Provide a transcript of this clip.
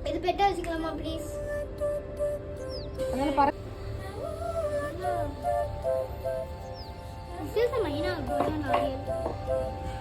இது பெட்டா வச்சுக்கலாமா please? This is the main goal and audience.